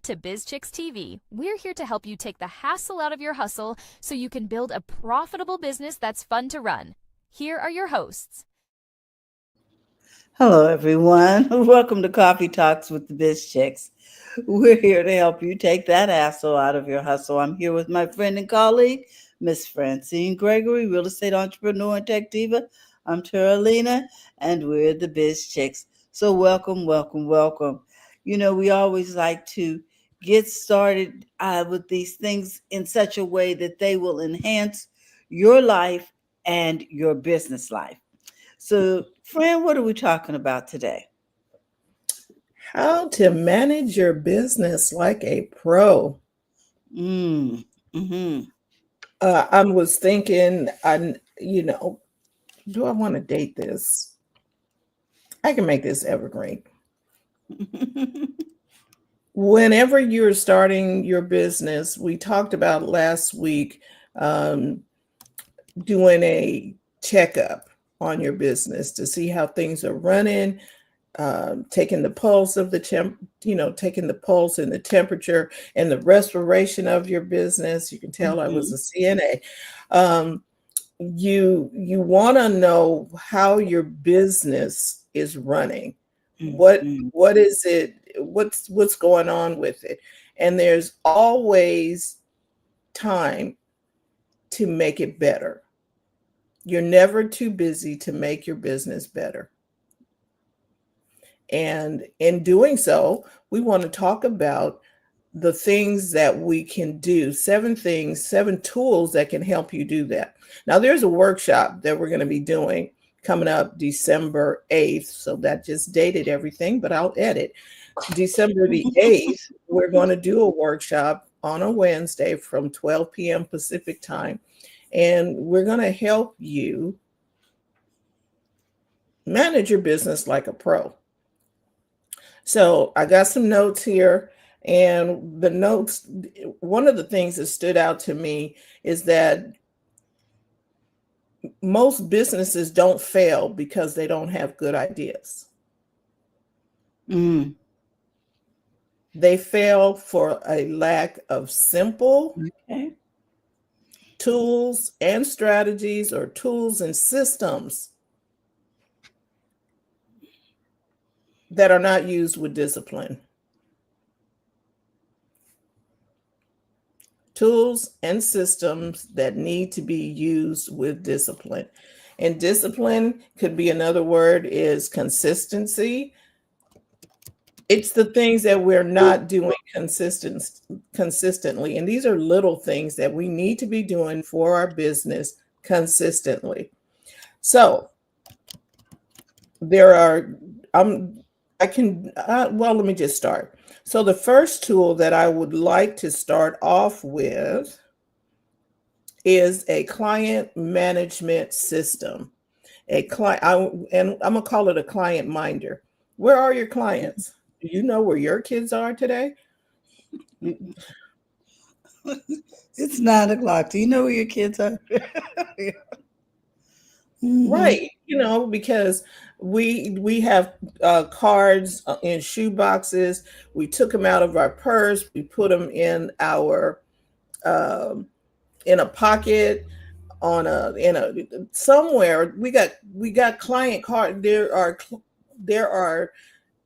to BizChicks TV. We're here to help you take the hassle out of your hustle so you can build a profitable business that's fun to run. Here are your hosts. Hello, everyone. Welcome to Coffee Talks with the Biz Chicks. We're here to help you take that hassle out of your hustle. I'm here with my friend and colleague, Miss Francine Gregory, real estate entrepreneur and tech diva. I'm Teralina, and we're the Biz Chicks. So welcome, welcome, welcome. You know, we always like to get started with these things in such a way that they will enhance your life and your business life. So, Fran, what are we talking about today? How to manage your business like a pro. Mm, hmm I was thinking, do I want to date this? I can make this evergreen. Whenever you're starting your business, we talked about last week doing a checkup on your business to see how things are running, taking the pulse of taking the pulse and the temperature and the respiration of your business. You can tell I was a CNA. You want to know how your business is running. What is it? What's going on with it? And there's always time to make it better. You're never too busy to make your business better. And in doing so, we want to talk about the things that we can do, 7 tools that can help you do that. Now, there's a workshop that we're going to be doing coming up December 8th. So that just dated everything, but I'll edit. December the 8th, we're going to do a workshop on a Wednesday from 12 p.m. Pacific time. And we're going to help you manage your business like a pro. So I got some notes here, and the notes, one of the things that stood out to me is that most businesses don't fail because they don't have good ideas. They fail for a lack of simple tools and strategies, or tools and systems that are not used with discipline. Tools and systems that need to be used with discipline. And discipline could be, another word is consistency. It's the things that we're not doing consistently. And these are little things that we need to be doing for our business consistently. So there are, let me just start. So the first tool that I would like to start off with is a client management system. And I'm gonna call it a client minder. Where are your clients? Do you know where your kids are today? It's 9 o'clock. Do you know where your kids are? Right. Because we have cards in shoe boxes. We took them out of our purse. We put them in our in a pocket, somewhere. We got client card. There are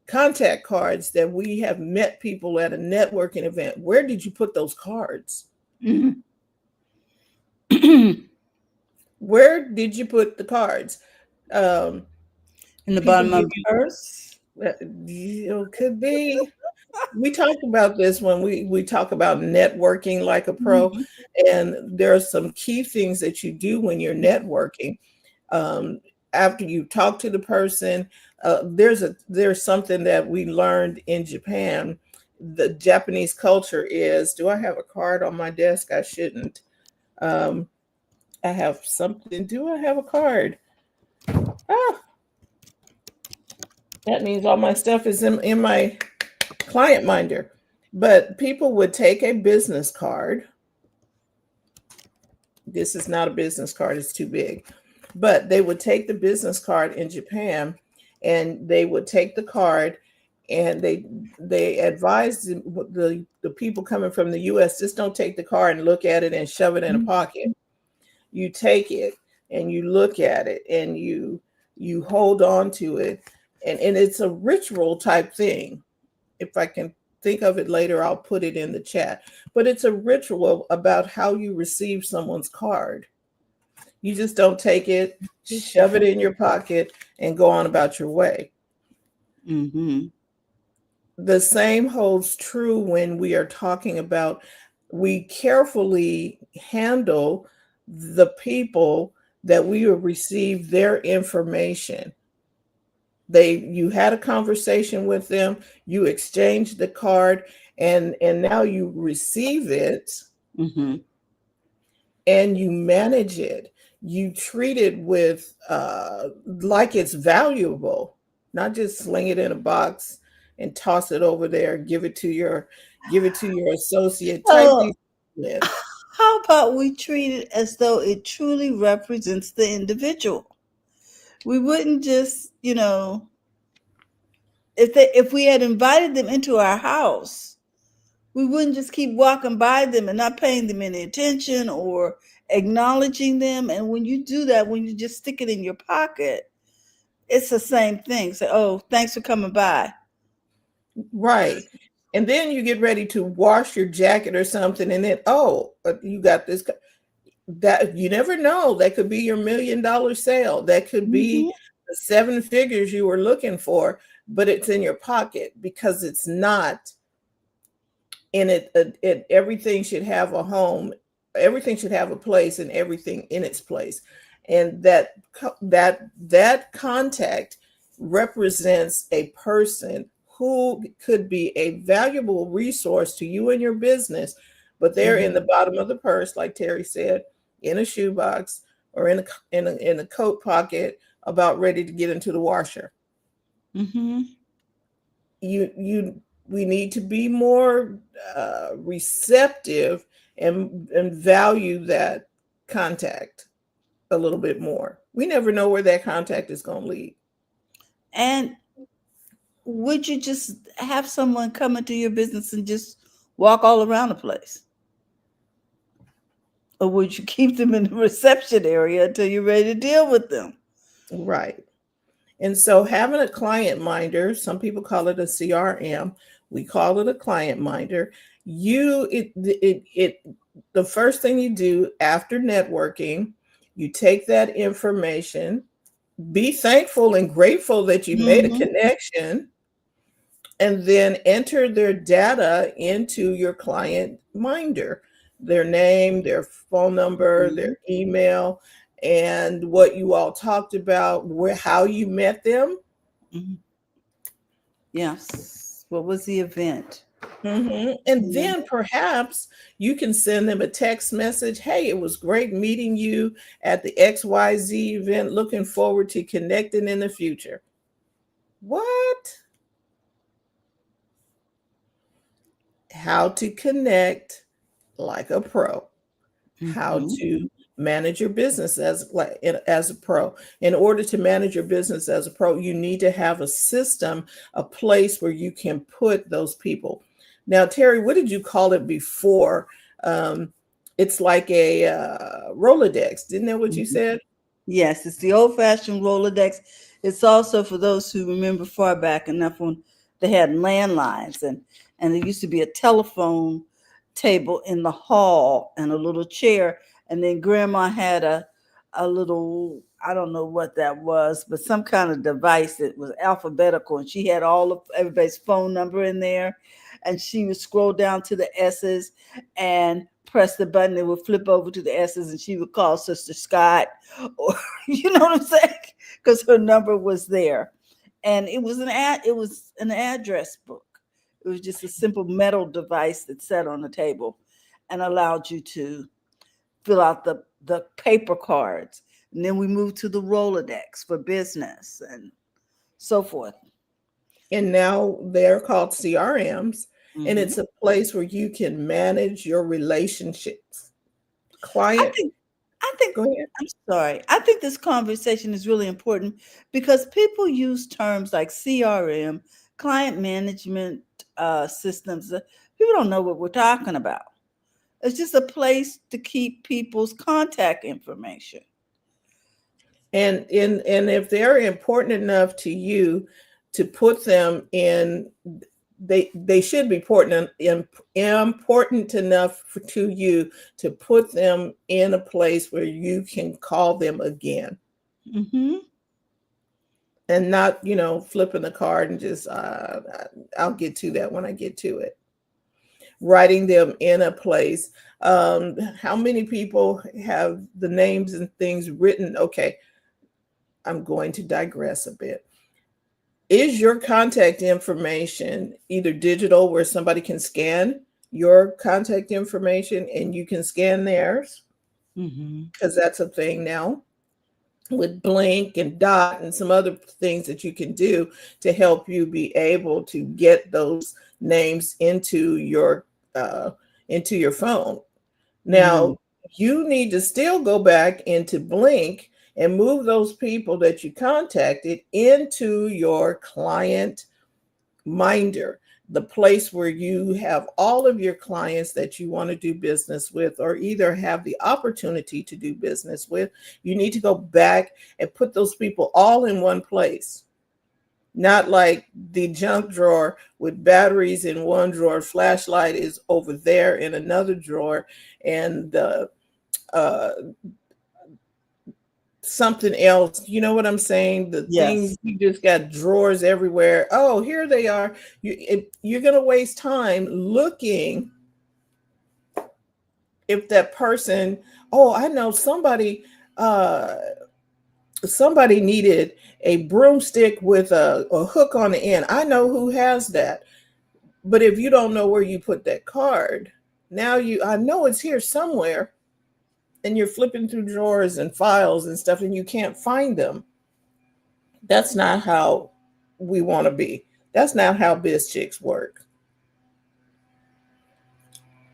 contact cards that we have met people at a networking event. Where did you put those cards? Where did you put the cards? In the bottom of the purse? Could be. We talked about this when we talk about networking like a pro. And there are some key things that you do when you're networking. After you talk to the person, there's something that we learned in Japan. The Japanese culture is, do I have a card on my desk? I shouldn't. I have something. Do I have a card? That means all my stuff is in my client minder. But people would take a business card. This is not a business card, it's too big. But they would take the business card in Japan, and they would take the card and they advise the people coming from the US, just don't take the card and look at it and shove it in a pocket. You take it and you look at it and you hold on to it, and it's a ritual type thing. If I can think of it later, I'll put it in the chat. But it's a ritual about how you receive someone's card. You just don't take it, shove it in your pocket, and go on about your way. Mm-hmm. The same holds true when we are talking about, we carefully handle the people that we will receive their information. You had a conversation with them, you exchanged the card, and now you receive it, Mm-hmm. and you manage it. You treat it with like it's valuable, not just sling it in a box and toss it over there, give it to your associate type Oh, these with. how about we treat it as though it truly represents the individual? We wouldn't just, if we had invited them into our house, we wouldn't just keep walking by them and not paying them any attention or acknowledging them. And when you do that, when you just stick it in your pocket, it's the same thing. Say, oh, thanks for coming by. Right. And then you get ready to wash your jacket or something, and then, oh, you got this. That you never know. That could be your $1 million sale. That could be Mm-hmm. the 7 figures you were looking for, but it's in your pocket because it's not in it. Everything should have a home. Everything should have a place, and everything in its place. And that contact represents a person who could be a valuable resource to you and your business, but they're in the bottom of the purse, like Terry said, in a shoebox or in a coat pocket, about ready to get into the washer. Mm-hmm. We need to be more receptive and value that contact a little bit more. We never know where that contact is going to lead. And would you just have someone come into your business and just walk all around the place? Or would you keep them in the reception area until you're ready to deal with them? Right. And so having a client minder, some people call it a CRM. We call it a client minder. The first thing you do after networking, you take that information, be thankful and grateful that you made a connection, and then enter their data into your client minder, their name, their phone number, their email, and what you all talked about, how you met them. Mm-hmm. Yes. What was the event? And then perhaps you can send them a text message. Hey, it was great meeting you at the XYZ event. Looking forward to connecting in the future. What? How to connect like a pro. How to manage your business as a pro. In order to manage your business as a pro, you need to have a system, a place where you can put those people. Now, Terry, what did you call it before? It's like a Rolodex. Didn't that what you said? Yes, it's the old-fashioned Rolodex. It's also for those who remember far back enough when they had landlines, and there used to be a telephone table in the hall and a little chair, and then grandma had a little, I don't know what that was, but some kind of device that was alphabetical, and she had all of everybody's phone number in there, and she would scroll down to the S's and press the button. It would flip over to the S's, and she would call Sister Scott, or you know what I'm saying, because her number was there, and it was an address book. It was just a simple metal device that sat on the table and allowed you to fill out the paper cards. And then we moved to the Rolodex for business and so forth. And now they're called CRMs, and it's a place where you can manage your relationships. Client. I think, go ahead. I'm sorry. I think this conversation is really important because people use terms like CRM, client management systems. People don't know what we're talking about. It's just a place to keep people's contact information. And if they're important enough to you to put them in, they should be important enough to you to put them in a place where you can call them again. Mm-hmm. And not, flipping the card and just, I'll get to that when I get to it. Writing them in a place. How many people have the names and things written? Okay, I'm going to digress a bit. Is your contact information either digital where somebody can scan your contact information and you can scan theirs? Because that's a thing now with Blink and Dot and some other things that you can do to help you be able to get those names into your phone. Now, you need to still go back into Blink and move those people that you contacted into your client minder, the place where you have all of your clients that you want to do business with, or either have the opportunity to do business with. You need to go back and put those people all in one place. Not like the junk drawer with batteries in one drawer, flashlight is over there in another drawer, and something else. You know what I'm saying? The things, you just got drawers everywhere. Oh, here they are. You're going to waste time looking if that person, oh, I know somebody needed a broomstick with a hook on the end. I know who has that. But if you don't know where you put that card, now I know it's here somewhere, and you're flipping through drawers and files and stuff and you can't find them. That's not how we want to be. That's not how BizChix work.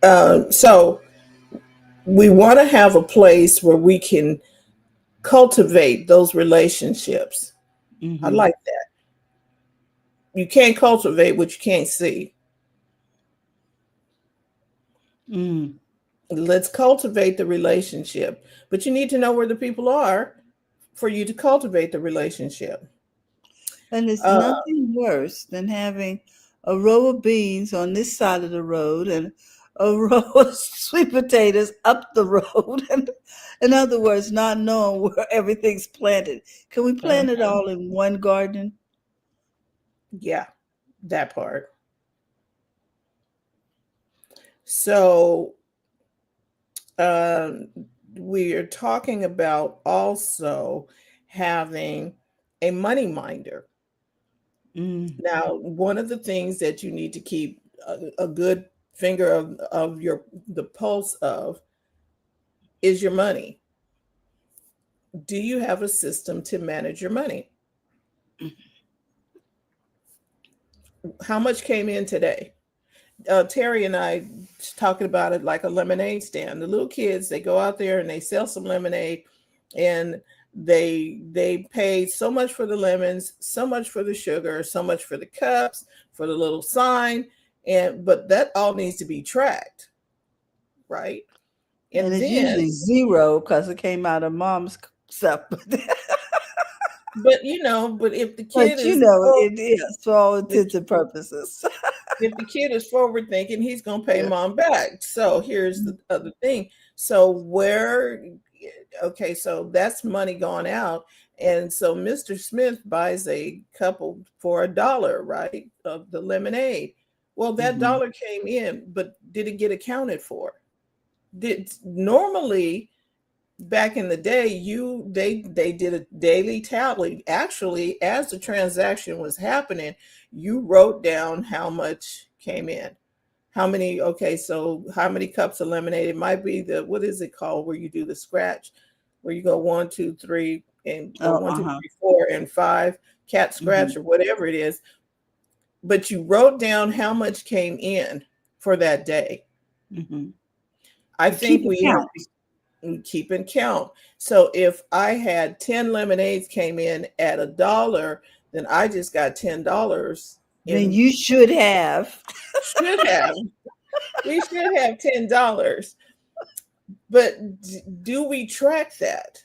So we want to have a place where we can cultivate those relationships. I like that. You can't cultivate what you can't see. Let's cultivate the relationship, but you need to know where the people are for you to cultivate the relationship. And it's nothing worse than having a row of beans on this side of the road and a row of sweet potatoes up the road. And in other words, not knowing where everything's planted. Can we plant it all in one garden? Yeah, that part. So we are talking about also having a money minder. Now, one of the things that you need to keep a good finger of the pulse of is your money. Do you have a system to manage your money? How much came in today? Terry and I talking about it like a lemonade stand. The little kids, they go out there and they sell some lemonade, and they pay so much for the lemons, so much for the sugar, so much for the cups, for the little sign, but that all needs to be tracked, right? And it's usually zero because it came out of mom's stuff. But if the kid it is for all intents and purposes. If the kid is forward thinking, he's going to pay mom back. So here's the other thing. So so that's money gone out. And so Mr. Smith buys a couple for $1, right, of the lemonade. Well, that dollar came in, but did it get accounted for? Normally, back in the day, they did a daily tally. Actually, as the transaction was happening, you wrote down how much came in. How many cups of lemonade? It might be what is it called, where you do the scratch, where you go 1, 2, 3, and 1, 2, 3, 4, and 5, cat scratch or whatever it is. But you wrote down how much came in for that day. I think we have to keep in count. So if I had 10 lemonades came in at $1, then I just got $10 Then And you should have. should have. We should have $10. But do we track that?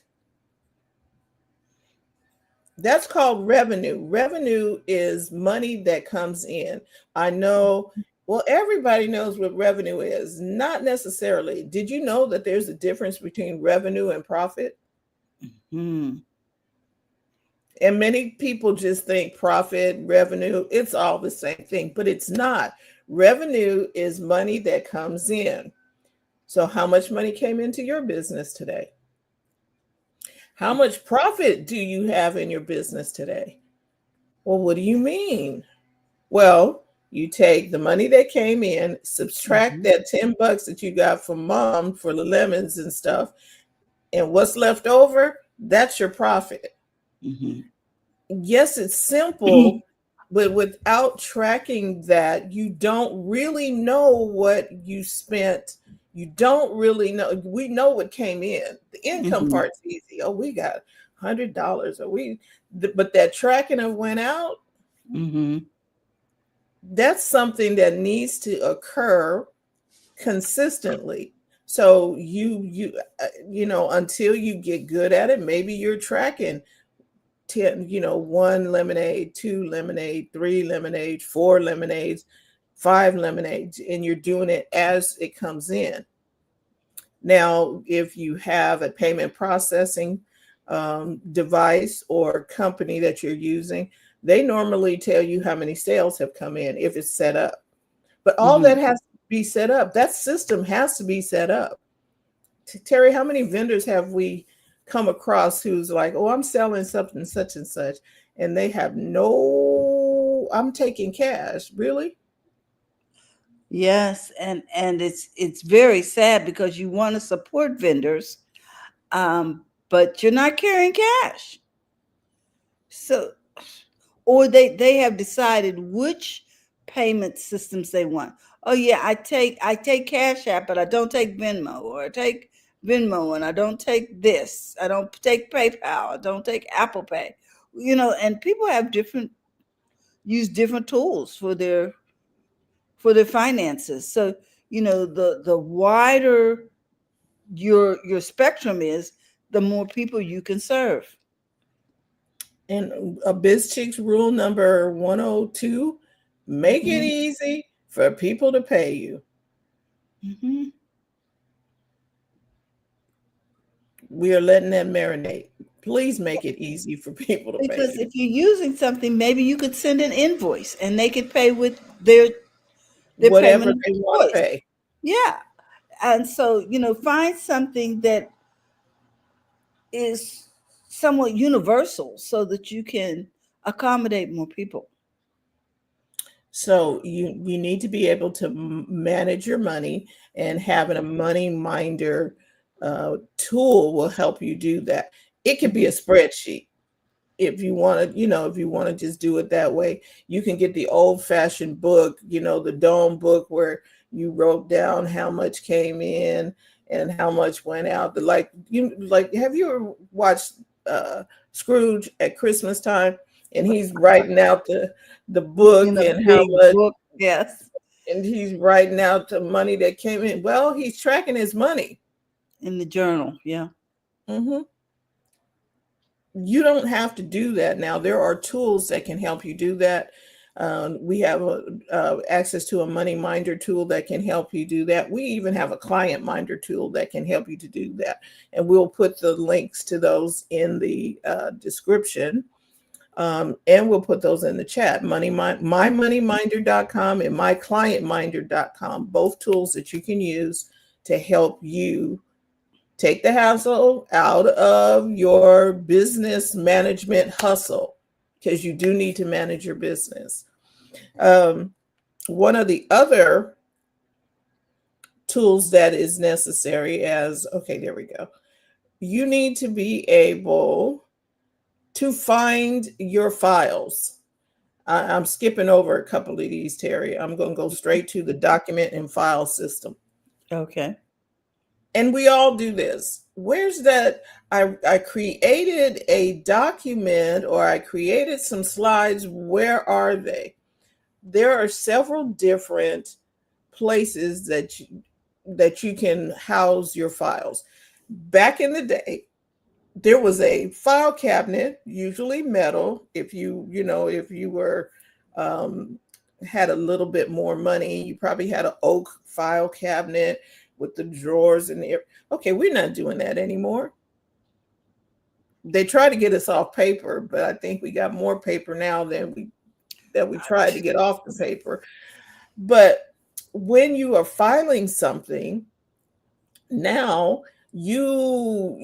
That's called revenue. Revenue is money that comes in. I know, well, everybody knows what revenue is. Not necessarily. Did you know that there's a difference between revenue and profit? Hmm. And many people just think profit, revenue, it's all the same thing, but it's not. Revenue is money that comes in. So, how much money came into your business today? How much profit do you have in your business today? Well, what do you mean? Well, you take the money that came in, subtract Mhm. that $10 that you got from mom for the lemons and stuff, and what's left over, that's your profit. Mhm. Yes, it's simple, but without tracking that, you don't really know what you spent. You don't really know. We know what came in. The income Mhm. part's easy. Oh, we got $100, or but that tracking of went out, Mhm. that's something that needs to occur consistently. So until you get good at it, maybe you're tracking 10, one lemonade, two lemonade, three lemonade, four lemonades, five lemonades, and you're doing it as it comes in. Now, if you have a payment processing device or company that you're using, they normally tell you how many sales have come in if it's set up. But all Mhm. that has to be set up. That system has to be set up. Terry, how many vendors have we come across who's like, oh, I'm selling something such and such, and they have no, I'm taking cash. Really? Yes, and it's very sad because you want to support vendors, but you're not carrying cash. So, or they have decided which payment systems they want. Oh yeah, I take Cash App, but I don't take Venmo, or I take Venmo and I don't take this. I don't take PayPal. I don't take Apple Pay. And people have different use different tools for their finances. So, the wider your spectrum is, the more people you can serve. And a BizChicks rule number 102, make it Mhm. easy for people to pay you. Mhm. We are letting that marinate. Please make it easy for people to pay Because you. if you're using something, maybe you could send an invoice and they could pay with their Whatever payment of they want to choice. pay. Yeah. And so, find something that is somewhat universal so that you can accommodate more people. So you need to be able to manage your money, and having a money minder tool will help you do that. It could be a Mhm. spreadsheet if you want to, if you want to just do it that way. You can get the old fashioned book, the dome book where you wrote down how much came in and how much went out. Have you ever watched Scrooge at Christmas time? And he's writing out the In book a and how big much, book, yes, and he's writing out the money that came in. Well, he's tracking his money. in the journal, yeah. Hmm. You don't have to do that now. There are tools that can help you do that. We have access to a money minder tool that can help you do that. We even have a client minder tool that can help you to do that. And we'll put the links to those in the description. And we'll put those in the chat. MyMoneyMinder.com and MyClientMinder.com, both tools that you can use to help you take the hassle out of your business management hustle, because you do need to manage your business. One of the other tools that is necessary there we go. You need to be able to find your files. I'm skipping over a couple of these, Terry. I'm going to go straight to the document and file system. Okay. And we all do this. Where's that? I created a document, or I created some slides. Where are they? there are several different places that you can house your files. Back in the day, there was a file cabinet, usually metal. If you were had a little bit more money, you probably had an oak file cabinet with the drawers in there. Okay, we're not doing that anymore. They try to get us off paper, but I think we got more paper now than we tried to get off the paper. But when you are filing something, now you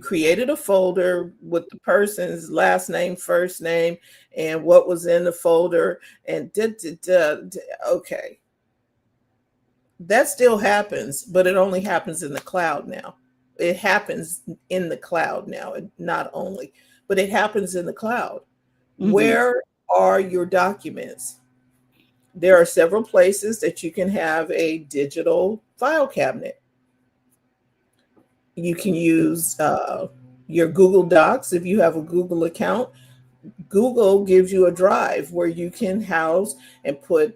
created a folder with the person's last name, first name, and what was in the folder, and okay. That still happens, but it only happens in the cloud now. It happens in the cloud now, not only, but it happens in the cloud. Mhm. Where are your documents? There are several places that you can have a digital file cabinet. You can use your Google Docs. If you have a Google account, Google gives you a drive where you can house and put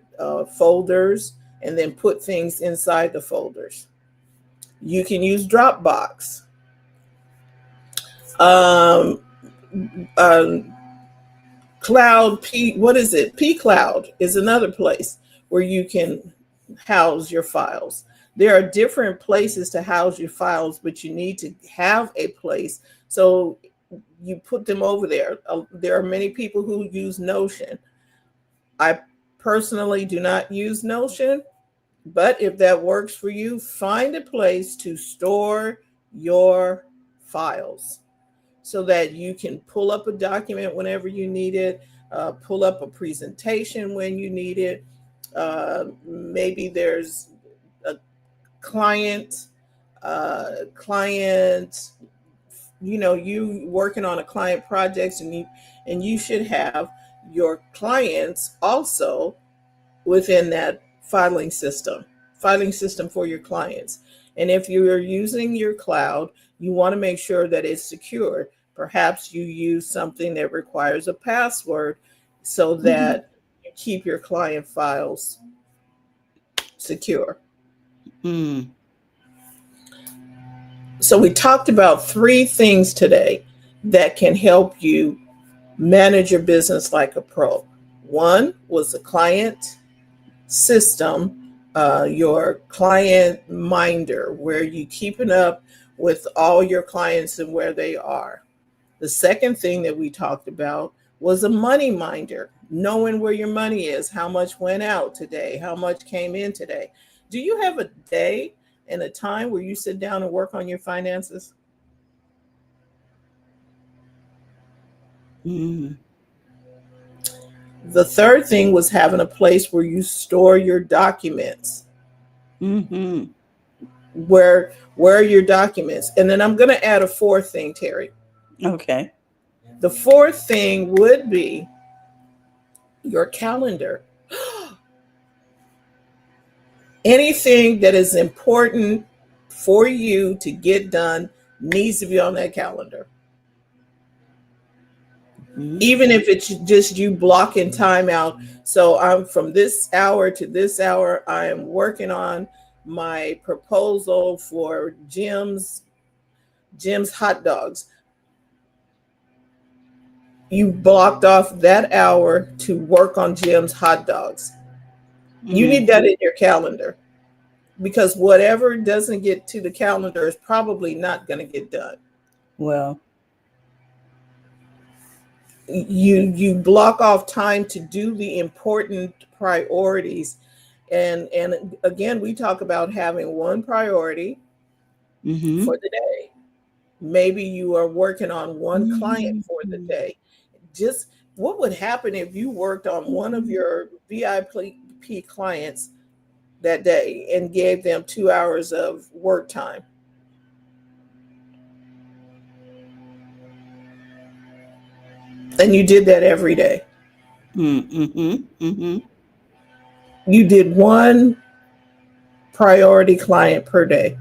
folders and then put things inside the folders. You can use Dropbox. Cloud P, what is it? pCloud is another place where you can house your files. There are different places to house your files, but you need to have a place. So you put them over there. There are many people who use Notion. I personally do not use Notion, but if that works for you, find a place to store your files so that you can pull up a document whenever you need it, pull up a presentation when you need it. Maybe there's a client, you working on a client project, and you should have your clients also within that filing system for your clients. And if you are using your cloud, you want to make sure that it's secure. Perhaps you use something that requires a password so that you keep your client files secure. Mm. So we talked about 3 things today that can help you manage your business like a pro. One was the client system, your client minder, where you keeping up with all your clients and where they are. The second thing that we talked about was a money minder, knowing where your money is, how much went out today, how much came in today. Do you have a day and a time where you sit down and work on your finances? Mm. The third thing was having a place where you store your documents. Mm-hmm. Where are your documents? And then I'm going to add a fourth thing, Terry. Okay. The fourth thing would be your calendar. Anything that is important for you to get done needs to be on that calendar. Mm-hmm. Even if it's just you blocking time out. So I'm from this hour to this hour, I am working on my proposal for Jim's hot dogs. You blocked off that hour to work on Jim's hot dogs. Mm-hmm. You need that in your calendar, because whatever doesn't get to the calendar is probably not going to get done. Well, you block off time to do the important priorities. And again, we talk about having one priority for the day. Maybe you are working on one client for the day. Just what would happen if you worked on one of your VIP clients that day and gave them 2 hours of work time? And you did that every day. You did one priority client per day.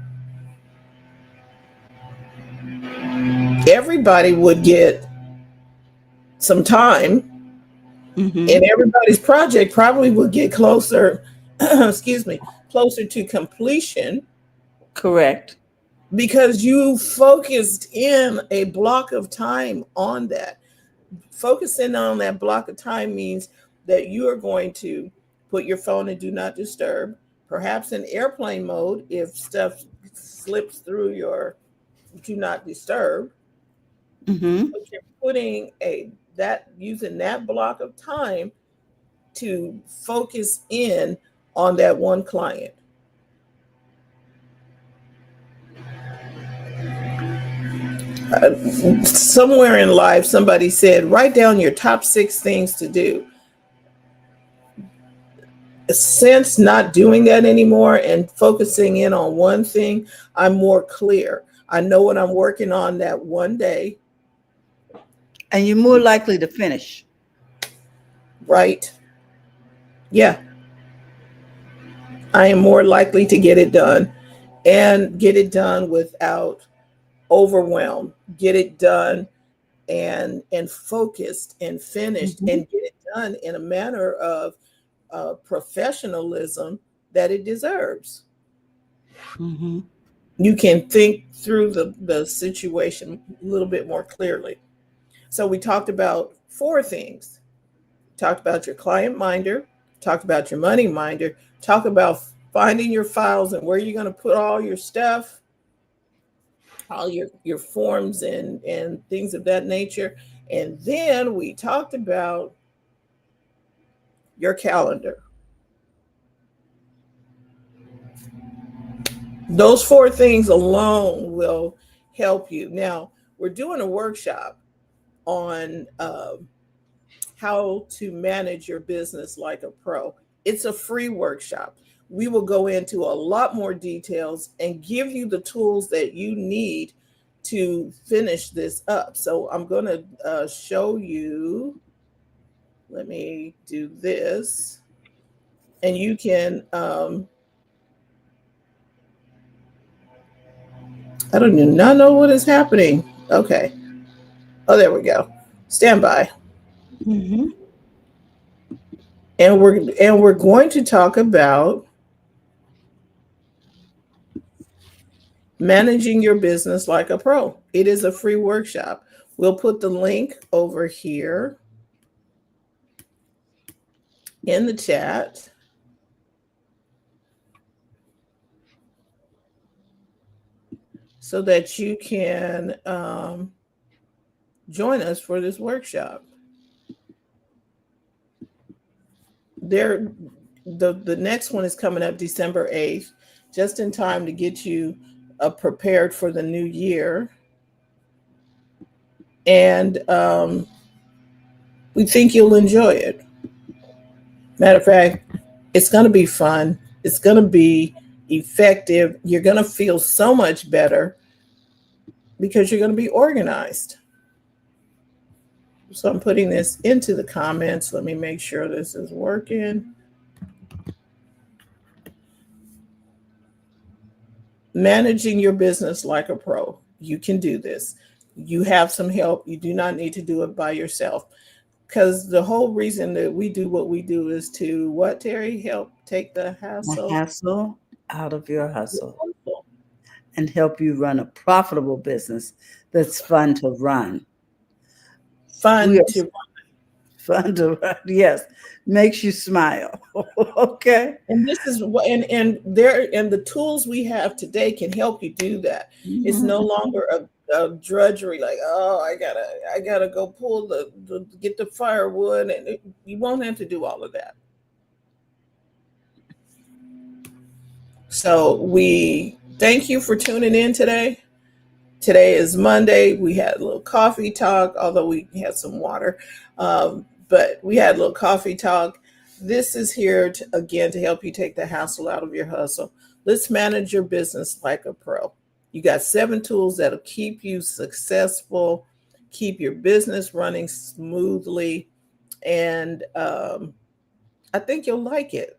Everybody would get some time Mm-hmm. And everybody's project probably will get closer, excuse me, closer to completion Correct. because you focused in a block of time on that. Focusing on that block of time means that you are going to put your phone in do not disturb, perhaps in airplane mode if stuff slips through your do not disturb. Mm-hmm. But you're putting a that using that block of time to focus in on that one client. Somewhere in life, somebody said, write down your top 6 things to do. Since not doing that anymore and focusing in on one thing, I'm more clear. I know what I'm working on that one day, And you're more likely to finish. right? Yeah, I am more likely to get it done and get it done without overwhelm. Get it done and focused and finished Mm-hmm. and get it done in a manner of professionalism that it deserves. Mm-hmm. You can think through the situation a little bit more clearly. So we talked about 4 things. Talked about your client minder, talked about your money minder, talk about finding your files and where you're going to put all your stuff, all your forms and things of that nature. And then we talked about your calendar. Those 4 things alone will help you. Now, we're doing a workshop on how to manage your business like a pro. It's a free workshop. We will go into a lot more details and give you the tools that you need to finish this up. So I'm going to show you. Let me do this. And you can, I don't do not know what is happening. Okay. Oh, there we go. Stand by. Mm-hmm. And we're going to talk about managing your business like a pro. It is a free workshop. We'll put the link over here in the chat. So that you can join us for this workshop. The next one is coming up December 8th, just in time to get you prepared for the new year. And we think you'll enjoy it. Matter of fact, it's going to be fun. It's going to be effective. You're going to feel so much better because you're going to be organized. So I'm putting this into the comments. Let me make sure this is working. Managing your business like a pro. You can do this. You have some help. You do not need to do it by yourself. Because the whole reason that we do what we do is to what, Terry? Help take the The hassle. hassle out of your hustle and help you run a profitable business that's fun to run. Fun Yes. to Fun to run. Yes. Makes you smile. Okay. and this is what and the tools we have today can help you do that. It's Mhm. no longer a drudgery like, oh, I gotta go pull the get the firewood, and you won't have to do all of that. So we thank you for tuning in today. Today is Monday. We had a little coffee talk, although we had some water, but we had a little coffee talk. This is here again to help you take the hassle out of your hustle. Let's manage your business like a pro. You got 7 tools that'll keep you successful, keep your business running smoothly, and I think you'll like it.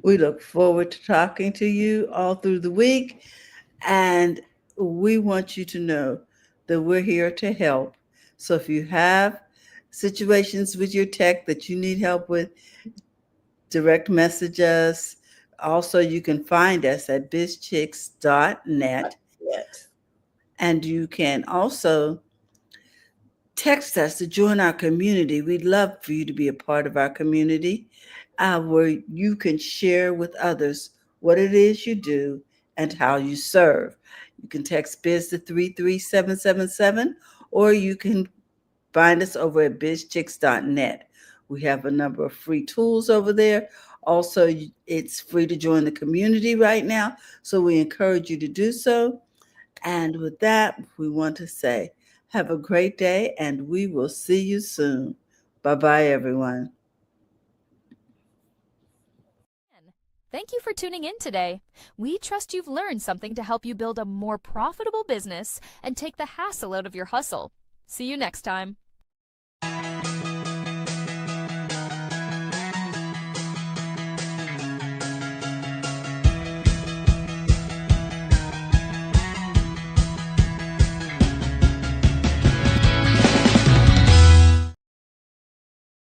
We look forward to talking to you all through the week. And we want you to know that we're here to help. So if you have situations with your tech that you need help with, direct message us. Also, you can find us at bizchicks.net, Yet. and you can also text us to join our community. We'd love for you to be a part of our community, where you can share with others what it is you do and how you serve. You can text biz to 33777, or you can find us over at bizchicks.net. We have a number of free tools over there. Also, it's free to join the community right now, so we encourage you to do so. And with that, we want to say, have a great day, and we will see you soon. Bye-bye, everyone. Thank you for tuning in today. We trust you've learned something to help you build a more profitable business and take the hassle out of your hustle. See you next time.